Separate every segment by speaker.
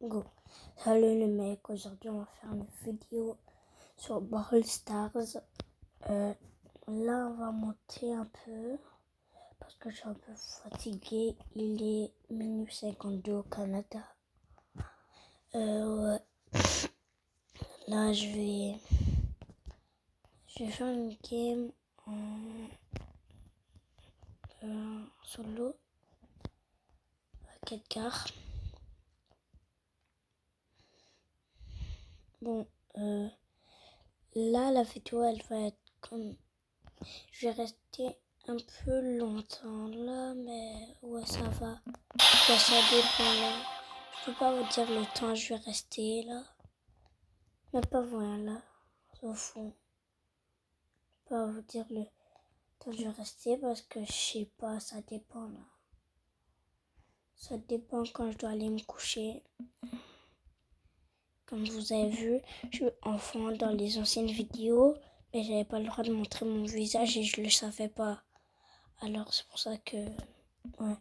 Speaker 1: Go. Salut les mecs, aujourd'hui on va faire une vidéo sur Brawl Stars. Là on va monter un peu parce que je suis un peu fatigué. Il est minuit 52 au Canada. Ouais. Là je vais faire une game en solo avec Edgar. Bon, là la vidéo elle va être comme... Je vais rester un peu longtemps là, mais ouais, ça va. Ouais, ça dépend là. Je peux pas vous dire le temps je vais rester là. Mais pas voilà là, au fond. Je peux pas vous dire le temps je vais rester parce que je sais pas, ça dépend là. Ça dépend quand je dois aller me coucher. Comme vous avez vu, je suis enfant dans les anciennes vidéos, mais j'avais pas le droit de montrer mon visage et je le savais pas. Alors c'est pour ça que... Ouais.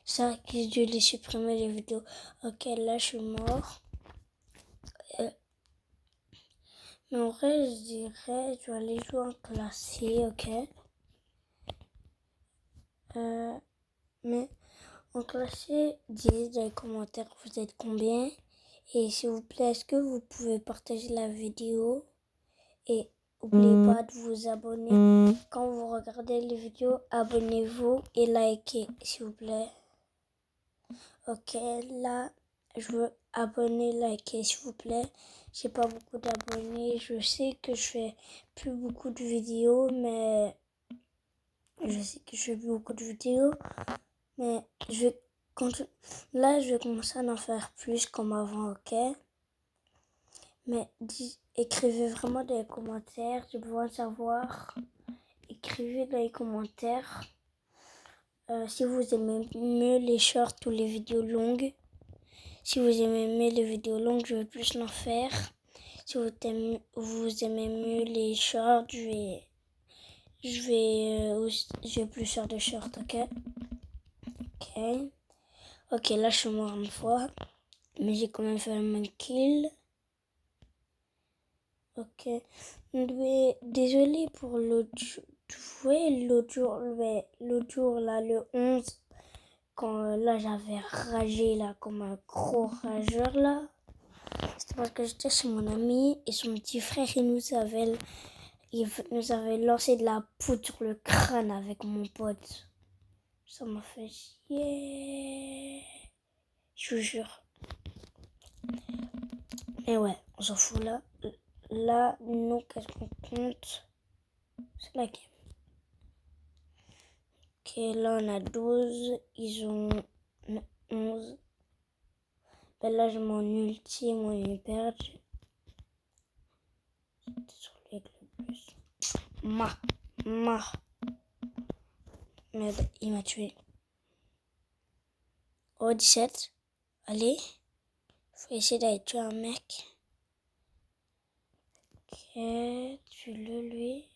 Speaker 1: Ça, que je dû les supprimer les vidéos. Ok, là je suis mort. Mais en vrai, je dirais, je vais aller jouer en classé, ok. Mais en classé, dites dans les commentaires vous êtes combien. Et s'il vous plaît, est-ce que vous pouvez partager la vidéo. Et n'oubliez pas de vous abonner. Quand vous regardez les vidéos, abonnez-vous et likez, s'il vous plaît. Ok, là, je veux abonner, liker, s'il vous plaît. J'ai pas beaucoup d'abonnés. Je sais que je fais plus beaucoup de vidéos, mais là, je vais commencer à en faire plus comme avant, ok? Mais écrivez vraiment dans les commentaires. J'ai besoin de savoir. Écrivez dans les commentaires si vous aimez mieux les shorts ou les vidéos longues. Si vous aimez mieux les vidéos longues, je vais plus en faire. Si vous aimez mieux les shorts, je vais plus faire de shorts, ok? Ok, là je suis mort une fois, mais j'ai quand même fait un kill. Ok, mais désolé pour l'autre jour là, le 11, quand là j'avais ragé là comme un gros rageur là. C'était parce que j'étais chez mon ami et son petit frère, il nous avait lancé de la poudre sur le crâne avec mon pote. Ça m'a fait chier. Je vous jure. Mais ouais, on s'en fout là. Là, nous, qu'est-ce qu'on compte? C'est la game. Ok, là on a 12. Ils ont 11. Ben là, je mon ulti, mon hyper. C'était sur lui avec le plus. Merde, il m'a tué. Oh, 17. Allez. Faut essayer d'aller tuer un mec. Ok, tue-le lui.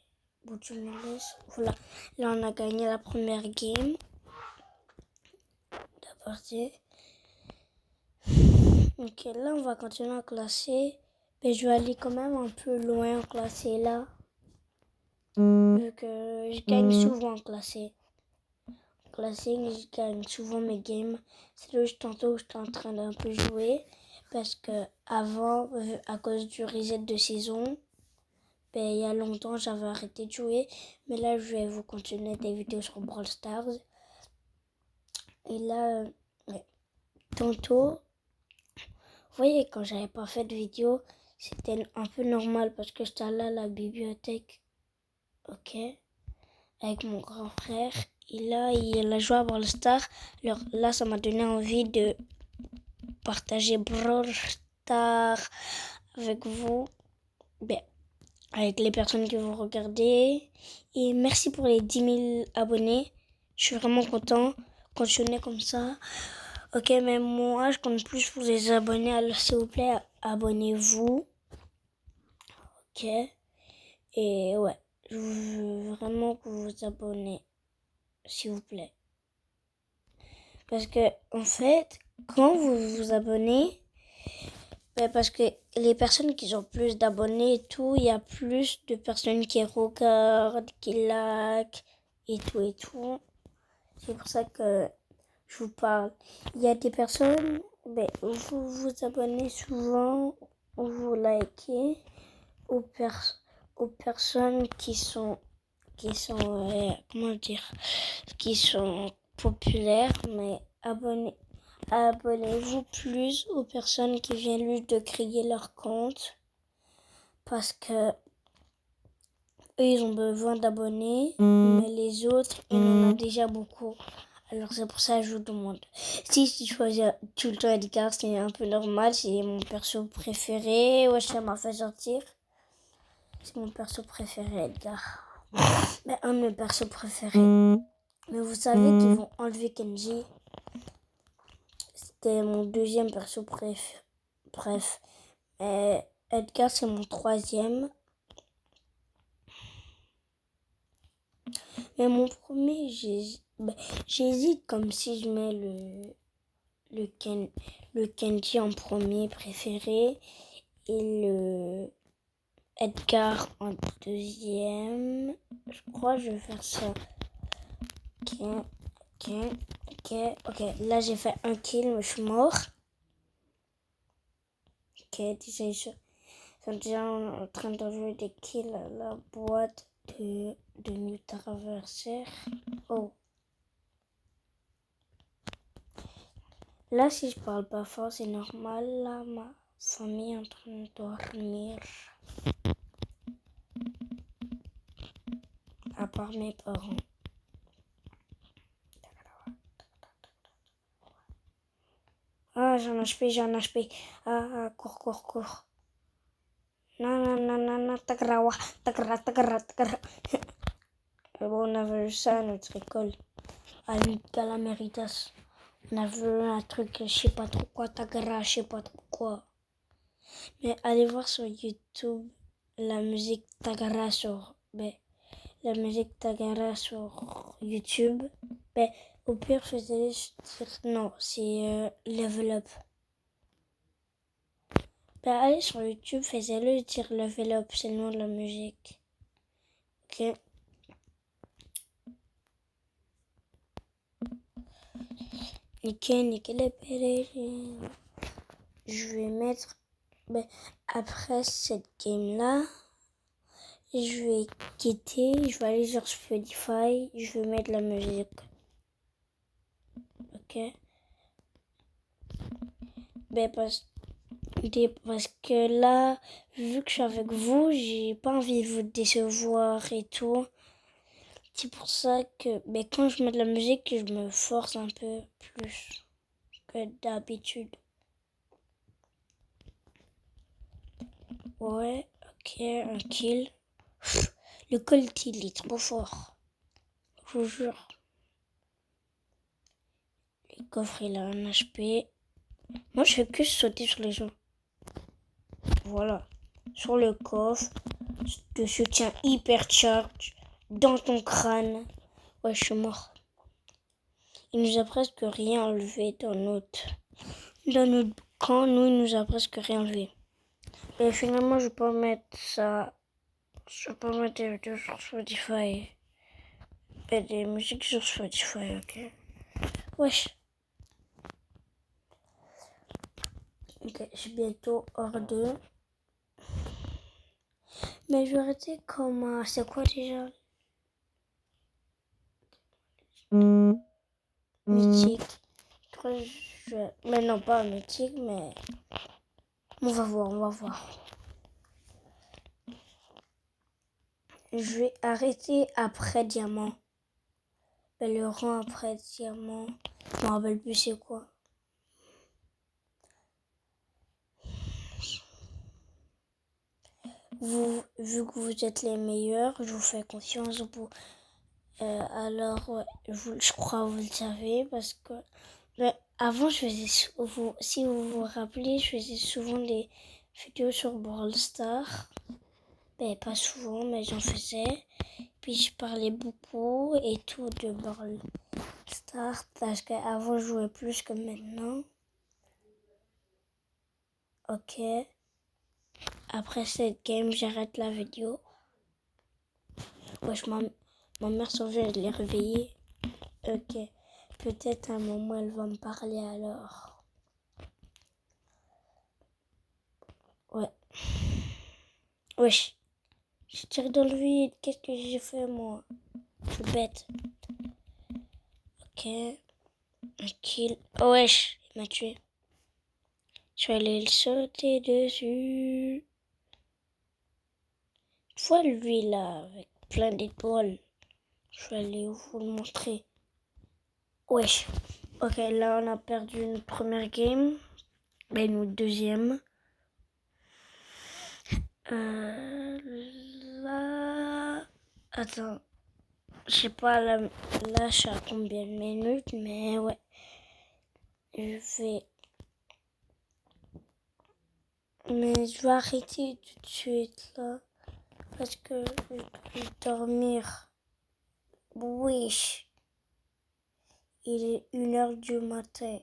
Speaker 1: Bon, tu me laisses. Voilà. Là, on a gagné la première game. La partie. Ok, là, on va continuer à classer. Mais je vais aller quand même un peu loin en classé là. Vu que je gagne souvent en classé. Je gagne souvent mes games. C'est là tantôt j'étais en train d'un peu jouer. Parce que avant, à cause du reset de saison, ben, il y a longtemps j'avais arrêté de jouer. Mais là, je vais vous continuer des vidéos sur Brawl Stars. Et là, tantôt, vous voyez, quand j'avais pas fait de vidéo, c'était un peu normal parce que j'étais allée à la bibliothèque. Ok, avec mon grand frère. Et là, il a joué à Brawl Stars. Alors là, ça m'a donné envie de partager Brawl Stars avec vous. Ben, avec les personnes que vous regardez. Et merci pour les 10 000 abonnés. Je suis vraiment content. Continuez comme ça. Ok, mais moi, je compte plus pour les abonnés. Alors, s'il vous plaît, abonnez-vous. Ok. Et ouais, je veux vraiment que vous vous abonnez. S'il vous plaît. Parce que, en fait, quand vous vous abonnez, Ben, parce que les personnes qui ont plus d'abonnés et tout, il y a plus de personnes qui regardent, qui like et tout et tout. C'est pour ça que je vous parle. Il y a des personnes, ben, vous vous abonnez souvent, vous likez aux personnes comment dire, qui sont populaires, mais abonnez-vous plus aux personnes qui viennent juste de créer leur compte parce que eux, ils ont besoin d'abonnés, mais les autres, ils en ont déjà beaucoup. Alors c'est pour ça que je vous demande. Si je choisis tout le temps Edgar, c'est un peu normal, c'est mon perso préféré. Ouais, ça m'a fait sortir. C'est mon perso préféré, Edgar. Mais un de mes persos préférés. Mais vous savez qu'ils vont enlever Kenji. C'était mon deuxième perso bref. Edgar, c'est mon troisième. Mais mon premier, j'hésite comme si je mets le Kenji en premier préféré et le Edgar en deuxième. Je crois que je vais faire ça. Ok. Là, j'ai fait un kill, mais je suis mort. Ok, déjà, ils sont déjà en train de jouer des kills à la boîte de notre adversaire. Oh. Là, si je parle pas fort, c'est normal. Là, ma famille est en train de dormir. À part mes parents. Ah, j'ai un HP. Cours. Non, tagrawa. Bon, on avait eu ça à notre école. À Calaméritas. On a vu un truc, je sais pas trop quoi, Tagara, je sais pas trop quoi. Mais allez voir sur YouTube la musique Tagara la musique Tagara sur YouTube. Ben, au pire, faisais non, c'est Level Up. Ben, allez sur YouTube, faisez-le dire Level Up, c'est le nom de la musique. Ok. Nickel les pérés. Je vais mettre, après cette game-là, je vais quitter, je vais aller sur Spotify, je vais mettre la musique. Ok? Parce que là, vu que je suis avec vous, j'ai pas envie de vous décevoir et tout. C'est pour ça que quand je mets de la musique, je me force un peu plus que d'habitude. Ouais, ok, un kill. Le Colt, il est trop fort. Je vous jure. Le coffre, il a un HP. Moi, je fais que sauter sur les gens. Voilà. Sur le coffre, de soutien hyper charge dans ton crâne. Ouais, je suis mort. Il nous a presque rien enlevé dans notre camp. Nous, il nous a presque rien enlevé. Et finalement, je vais pas mettre ça. Je vais pas mettre des vidéos sur Spotify. Et des musiques sur Spotify, ok? Wesh. Ok, je suis bientôt hors d'eux. Mais je vais arrêter comme... c'est quoi déjà? Mythique. Mais non, pas mythique, mais... On va voir. Je vais arrêter après diamant. Le rang après diamant. Je me rappelle plus c'est quoi. Vu que vous êtes les meilleurs, je vous fais confiance. Alors, ouais, je crois que vous le savez parce que avant, je faisais si vous vous rappelez, je faisais souvent des vidéos sur Brawl Stars. Pas souvent, mais j'en faisais. Puis je parlais beaucoup et tout de Brawl Stars parce qu'avant, je jouais plus que maintenant. Ok. Après cette game, j'arrête la vidéo. Wesh, ma mère s'en vient, je l'ai réveillée. Ok. Peut-être à un moment, elle va me parler alors. Ouais. Wesh. Je tire dans le vide. Qu'est-ce que j'ai fait, moi? Je suis bête. Ok. Un kill. Oh, wesh. Il m'a tué. Je vais aller le sauter dessus. Tu vois lui là, avec plein d'étoiles. Je vais aller vous le montrer. Wesh. Ok, là on a perdu une première game. Ben une deuxième. Là... Attends. Je sais pas là je suis à combien de minutes, mais ouais. Mais je vais arrêter tout de suite là. Parce que je vais dormir. Wesh. Il est 1h du matin.